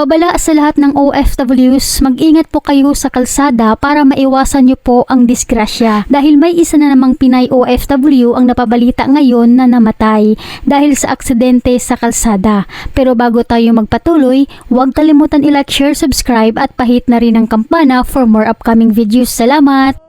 Babala sa lahat ng OFWs, mag-ingat po kayo sa kalsada para maiwasan nyo po ang disgrasya. Dahil may isa na namang Pinay OFW ang napabalita ngayon na namatay dahil sa aksidente sa kalsada. Pero bago tayo magpatuloy, huwag kalimutan i-like, share, subscribe at pahit na rin ang kampana for more upcoming videos. Salamat!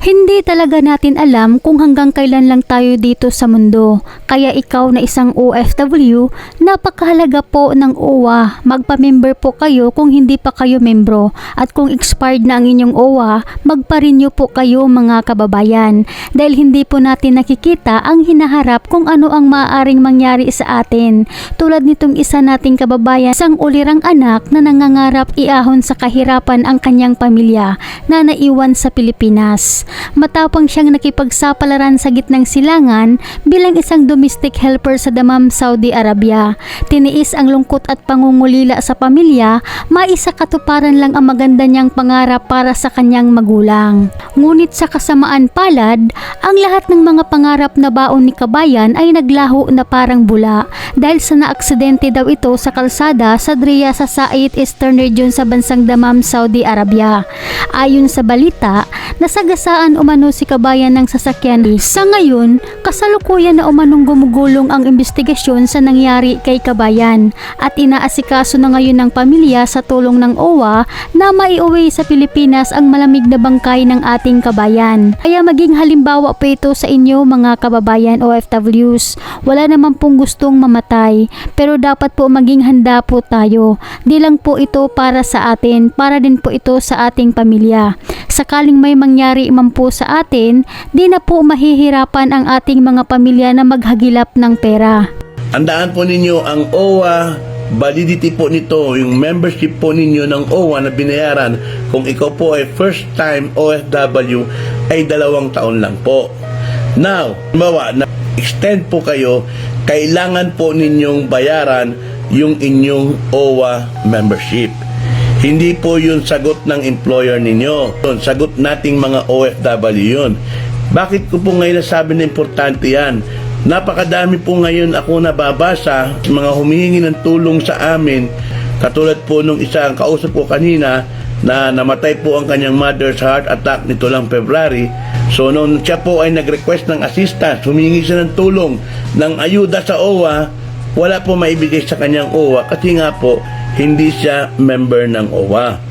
Hindi talaga natin alam kung hanggang kailan lang tayo dito sa mundo. Kaya ikaw na isang OFW, napakahalaga po ng OWA. Magpa-member po kayo kung hindi pa kayo membro. At kung expired na ang inyong OWA, magpa-renew po kayo mga kababayan. Dahil hindi po natin nakikita ang hinaharap kung ano ang maaaring mangyari sa atin. Tulad nitong isa nating kababayan, isang ulirang anak na nangangarap iahon sa kahirapan ang kanyang pamilya na naiwan sa Pilipinas. Matapang siyang nakipagsapalaran sa gitnang silangan bilang isang domestic helper sa Dammam, Saudi Arabia. Tiniis ang lungkot at pangungulila sa pamilya, maisakatuparan lang ang maganda niyang pangarap para sa kanyang magulang. Ngunit sa kasamaan palad, ang lahat ng mga pangarap na baon ni kabayan ay naglaho na parang bula dahil sa naaksidente daw ito sa kalsada sa Diriyah sa Said Eastern Region sa bansang Dammam, Saudi Arabia. Ayon sa balita, nasagasaan umano si kabayan ng sasakyan. Sa ngayon, kasalukuyan na umanong gumugulong ang investigasyon sa nangyari kay kabayan at inaasikaso na ngayon ng pamilya sa tulong ng OWA na maiuwi sa Pilipinas ang malamig na bangkay ng ating kabayan. Kaya maging halimbawa po ito sa inyo mga kababayan OFWs. Wala naman pong gustong mamatay, pero dapat po maging handa po tayo. Di lang po ito para sa atin, para din po ito sa ating pamilya. Sakaling may mangyari man po sa atin, di na po mahihirapan ang ating mga pamilya na maghagilap ng pera. Andaan po ninyo ang OWA, validity po nito, yung membership po ninyo ng OWA na binayaran kung ikaw po ay first time OFW ay 2 taon lang po. Now, na extend po kayo, kailangan po ninyong bayaran yung inyong OWA membership. Hindi po yun sagot ng employer ninyo. Sagot nating mga OFW yun. Bakit ko po ngayon nasabi na importante yan? Napakadami po ngayon ako nababasa, mga humihingi ng tulong sa amin. Katulad po nung isang kausap ko kanina na namatay po ang kanyang mother sa heart attack nito lang February. So nung siya po ay nag-request ng assistance, humingi siya ng tulong, ng ayuda sa OWA, wala po maibigay sa kanyang OWA kasi nga po hindi siya member ng OWA.